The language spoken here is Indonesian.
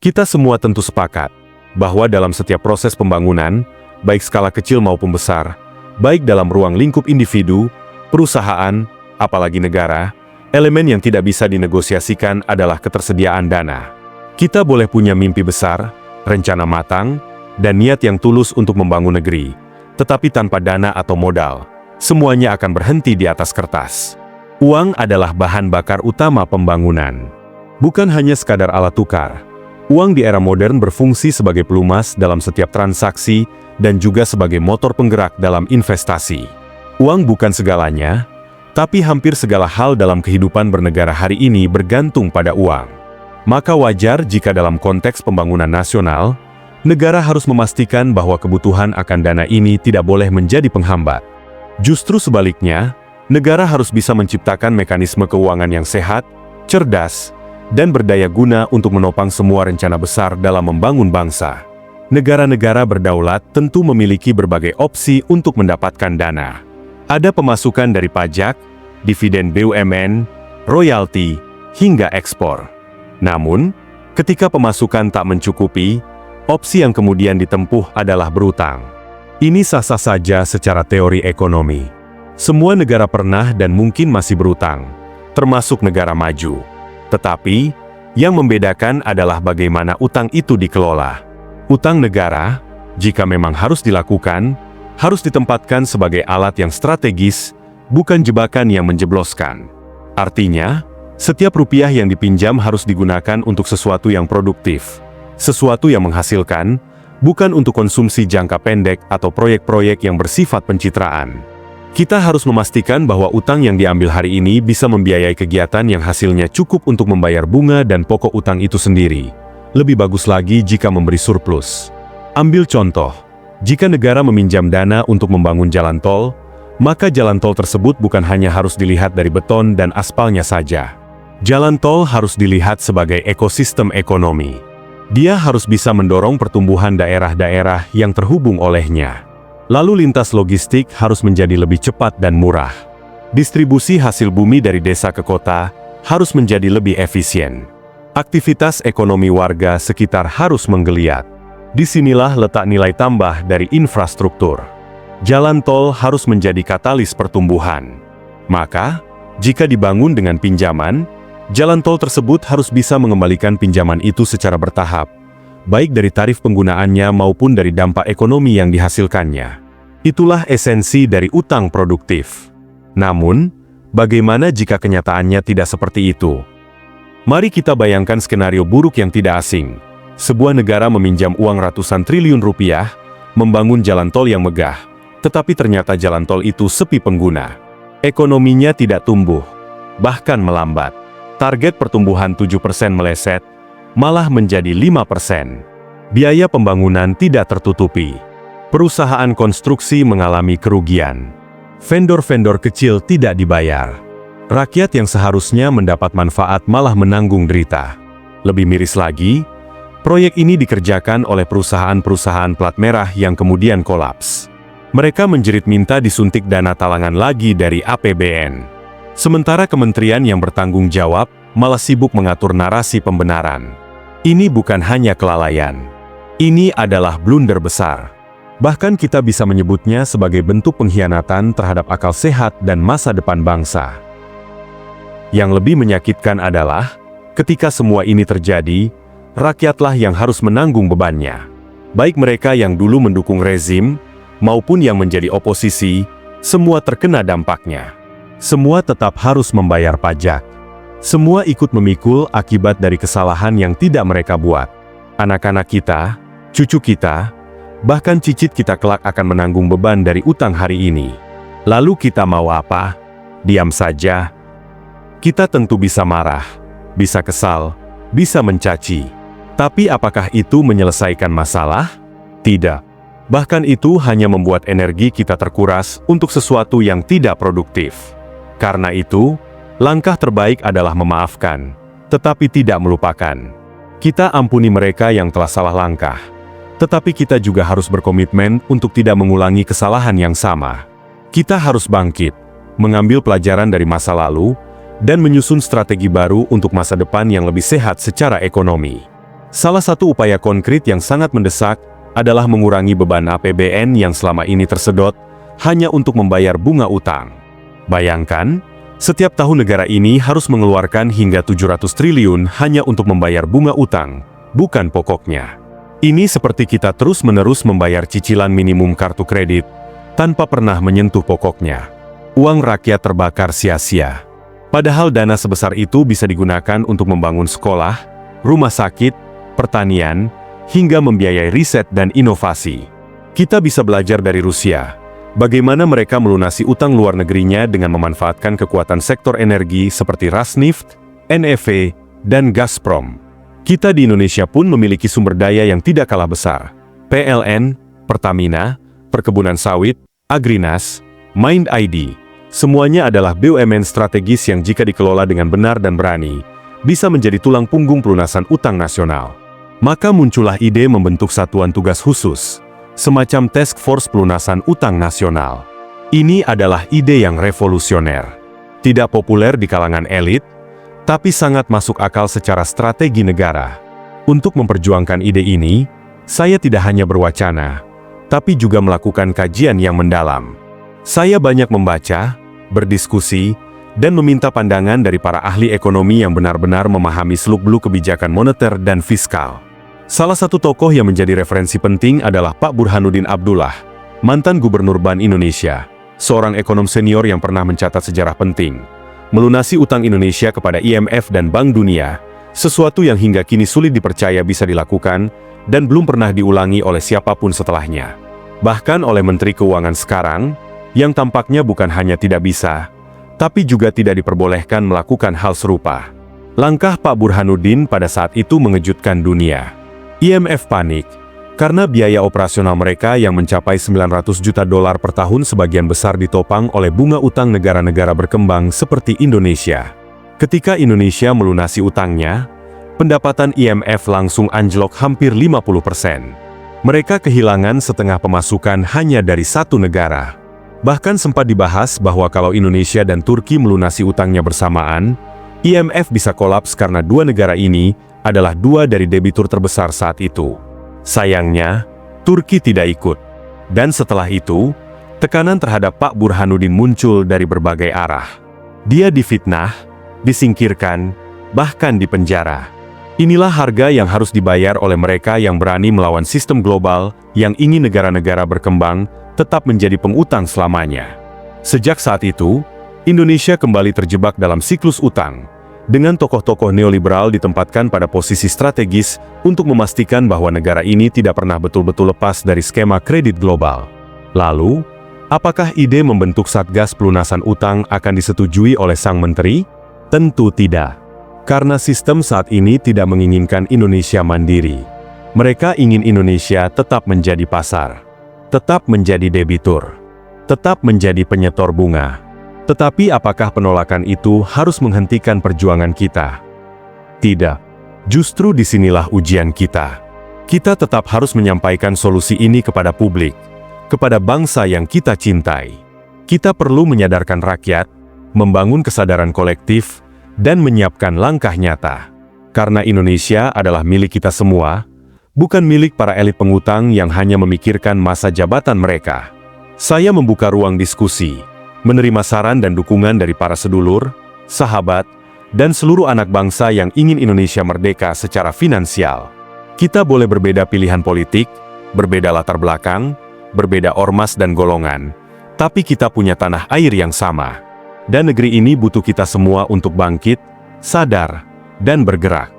Kita semua tentu sepakat bahwa dalam setiap proses pembangunan, baik skala kecil maupun besar, baik dalam ruang lingkup individu, perusahaan, apalagi negara, elemen yang tidak bisa dinegosiasikan adalah ketersediaan dana. Kita boleh punya mimpi besar, rencana matang, dan niat yang tulus untuk membangun negeri, tetapi tanpa dana atau modal, semuanya akan berhenti di atas kertas. Uang adalah bahan bakar utama pembangunan. Bukan hanya sekadar alat tukar. Uang di era modern berfungsi sebagai pelumas dalam setiap transaksi dan juga sebagai motor penggerak dalam investasi. Uang bukan segalanya, tapi hampir segala hal dalam kehidupan bernegara hari ini bergantung pada uang. Maka wajar jika dalam konteks pembangunan nasional, negara harus memastikan bahwa kebutuhan akan dana ini tidak boleh menjadi penghambat. Justru sebaliknya, negara harus bisa menciptakan mekanisme keuangan yang sehat, cerdas, dan berdaya guna untuk menopang semua rencana besar dalam membangun bangsa. Negara-negara berdaulat tentu memiliki berbagai opsi untuk mendapatkan dana. Ada pemasukan dari pajak, dividen BUMN, royalti, hingga ekspor. Namun, ketika pemasukan tak mencukupi, opsi yang kemudian ditempuh adalah berutang. Ini sah-sah saja secara teori ekonomi. Semua negara pernah dan mungkin masih berutang, termasuk negara maju. Tetapi, yang membedakan adalah bagaimana utang itu dikelola. Utang negara, jika memang harus dilakukan, harus ditempatkan sebagai alat yang strategis, bukan jebakan yang menjebloskan. Artinya, setiap rupiah yang dipinjam harus digunakan untuk sesuatu yang produktif. Sesuatu yang menghasilkan, bukan untuk konsumsi jangka pendek atau proyek-proyek yang bersifat pencitraan. Kita harus memastikan bahwa utang yang diambil hari ini bisa membiayai kegiatan yang hasilnya cukup untuk membayar bunga dan pokok utang itu sendiri. Lebih bagus lagi jika memberi surplus. Ambil contoh, jika negara meminjam dana untuk membangun jalan tol, maka jalan tol tersebut bukan hanya harus dilihat dari beton dan aspalnya saja. Jalan tol harus dilihat sebagai ekosistem ekonomi. Dia harus bisa mendorong pertumbuhan daerah-daerah yang terhubung olehnya. Lalu lintas logistik harus menjadi lebih cepat dan murah. Distribusi hasil bumi dari desa ke kota harus menjadi lebih efisien. Aktivitas ekonomi warga sekitar harus menggeliat. Disinilah letak nilai tambah dari infrastruktur. Jalan tol harus menjadi katalis pertumbuhan. Maka, jika dibangun dengan pinjaman, jalan tol tersebut harus bisa mengembalikan pinjaman itu secara bertahap, baik dari tarif penggunaannya maupun dari dampak ekonomi yang dihasilkannya. Itulah esensi dari utang produktif. Namun, bagaimana jika kenyataannya tidak seperti itu? Mari kita bayangkan skenario buruk yang tidak asing. Sebuah negara meminjam uang ratusan triliun rupiah, membangun jalan tol yang megah, tetapi ternyata jalan tol itu sepi pengguna. Ekonominya tidak tumbuh, bahkan melambat. Target pertumbuhan 7% meleset, malah menjadi 5%. Biaya pembangunan tidak tertutupi. Perusahaan konstruksi mengalami kerugian. Vendor-vendor kecil tidak dibayar. Rakyat yang seharusnya mendapat manfaat malah menanggung derita. Lebih miris lagi, proyek ini dikerjakan oleh perusahaan-perusahaan plat merah yang kemudian kolaps. Mereka menjerit minta disuntik dana talangan lagi dari APBN. Sementara kementerian yang bertanggung jawab malah sibuk mengatur narasi pembenaran. Ini bukan hanya kelalaian. Ini adalah blunder besar. Bahkan kita bisa menyebutnya sebagai bentuk pengkhianatan terhadap akal sehat dan masa depan bangsa. Yang lebih menyakitkan adalah, ketika semua ini terjadi, rakyatlah yang harus menanggung bebannya. Baik mereka yang dulu mendukung rezim, maupun yang menjadi oposisi, semua terkena dampaknya. Semua tetap harus membayar pajak. Semua ikut memikul akibat dari kesalahan yang tidak mereka buat. Anak-anak kita, cucu kita, bahkan cicit kita kelak akan menanggung beban dari utang hari ini. Lalu kita mau apa? Diam saja? Kita tentu bisa marah, bisa kesal, bisa mencaci. Tapi apakah itu menyelesaikan masalah? Tidak. Bahkan itu hanya membuat energi kita terkuras untuk sesuatu yang tidak produktif. Karena itu, langkah terbaik adalah memaafkan, tetapi tidak melupakan. Kita ampuni mereka yang telah salah langkah. Tetapi kita juga harus berkomitmen untuk tidak mengulangi kesalahan yang sama. Kita harus bangkit, mengambil pelajaran dari masa lalu, dan menyusun strategi baru untuk masa depan yang lebih sehat secara ekonomi. Salah satu upaya konkret yang sangat mendesak adalah mengurangi beban APBN yang selama ini tersedot hanya untuk membayar bunga utang. Bayangkan, setiap tahun negara ini harus mengeluarkan hingga 700 triliun hanya untuk membayar bunga utang, bukan pokoknya. Ini seperti kita terus-menerus membayar cicilan minimum kartu kredit, tanpa pernah menyentuh pokoknya. Uang rakyat terbakar sia-sia. Padahal dana sebesar itu bisa digunakan untuk membangun sekolah, rumah sakit, pertanian, hingga membiayai riset dan inovasi. Kita bisa belajar dari Rusia, bagaimana mereka melunasi utang luar negerinya dengan memanfaatkan kekuatan sektor energi seperti Rosneft, NEV, dan Gazprom. Kita di Indonesia pun memiliki sumber daya yang tidak kalah besar. PLN, Pertamina, Perkebunan Sawit, Agrinas, Mind ID, semuanya adalah BUMN strategis yang jika dikelola dengan benar dan berani, bisa menjadi tulang punggung pelunasan utang nasional. Maka muncullah ide membentuk satuan tugas khusus, semacam task force pelunasan utang nasional. Ini adalah ide yang revolusioner. Tidak populer di kalangan elit, tapi sangat masuk akal secara strategi negara. Untuk memperjuangkan ide ini, saya tidak hanya berwacana, tapi juga melakukan kajian yang mendalam. Saya banyak membaca, berdiskusi, dan meminta pandangan dari para ahli ekonomi yang benar-benar memahami seluk-beluk kebijakan moneter dan fiskal. Salah satu tokoh yang menjadi referensi penting adalah Pak Burhanuddin Abdullah, mantan Gubernur Bank Indonesia, seorang ekonom senior yang pernah mencatat sejarah penting. Melunasi utang Indonesia kepada IMF dan Bank Dunia, sesuatu yang hingga kini sulit dipercaya bisa dilakukan, dan belum pernah diulangi oleh siapapun setelahnya. Bahkan oleh Menteri Keuangan sekarang, yang tampaknya bukan hanya tidak bisa, tapi juga tidak diperbolehkan melakukan hal serupa. Langkah Pak Burhanuddin pada saat itu mengejutkan dunia. IMF panik, karena biaya operasional mereka yang mencapai $900 juta per tahun sebagian besar ditopang oleh bunga utang negara-negara berkembang seperti Indonesia. Ketika Indonesia melunasi utangnya, pendapatan IMF langsung anjlok hampir 50%. Mereka kehilangan setengah pemasukan hanya dari satu negara. Bahkan sempat dibahas bahwa kalau Indonesia dan Turki melunasi utangnya bersamaan, IMF bisa kolaps karena dua negara ini adalah dua dari debitur terbesar saat itu. Sayangnya, Turki tidak ikut. Dan setelah itu, tekanan terhadap Pak Burhanuddin muncul dari berbagai arah. Dia difitnah, disingkirkan, bahkan dipenjara. Inilah harga yang harus dibayar oleh mereka yang berani melawan sistem global yang ingin negara-negara berkembang tetap menjadi pengutang selamanya. Sejak saat itu, Indonesia kembali terjebak dalam siklus utang, dengan tokoh-tokoh neoliberal ditempatkan pada posisi strategis untuk memastikan bahwa negara ini tidak pernah betul-betul lepas dari skema kredit global. Lalu, apakah ide membentuk Satgas Pelunasan Utang akan disetujui oleh sang menteri? Tentu tidak. Karena sistem saat ini tidak menginginkan Indonesia mandiri. Mereka ingin Indonesia tetap menjadi pasar, tetap menjadi debitur, tetap menjadi penyetor bunga. Tetapi apakah penolakan itu harus menghentikan perjuangan kita? Tidak. Justru disinilah ujian kita. Kita tetap harus menyampaikan solusi ini kepada publik, kepada bangsa yang kita cintai. Kita perlu menyadarkan rakyat, membangun kesadaran kolektif, dan menyiapkan langkah nyata. Karena Indonesia adalah milik kita semua, bukan milik para elit pengutang yang hanya memikirkan masa jabatan mereka. Saya membuka ruang diskusi, menerima saran dan dukungan dari para sedulur, sahabat, dan seluruh anak bangsa yang ingin Indonesia merdeka secara finansial. Kita boleh berbeda pilihan politik, berbeda latar belakang, berbeda ormas dan golongan, tapi kita punya tanah air yang sama. Dan negeri ini butuh kita semua untuk bangkit, sadar, dan bergerak.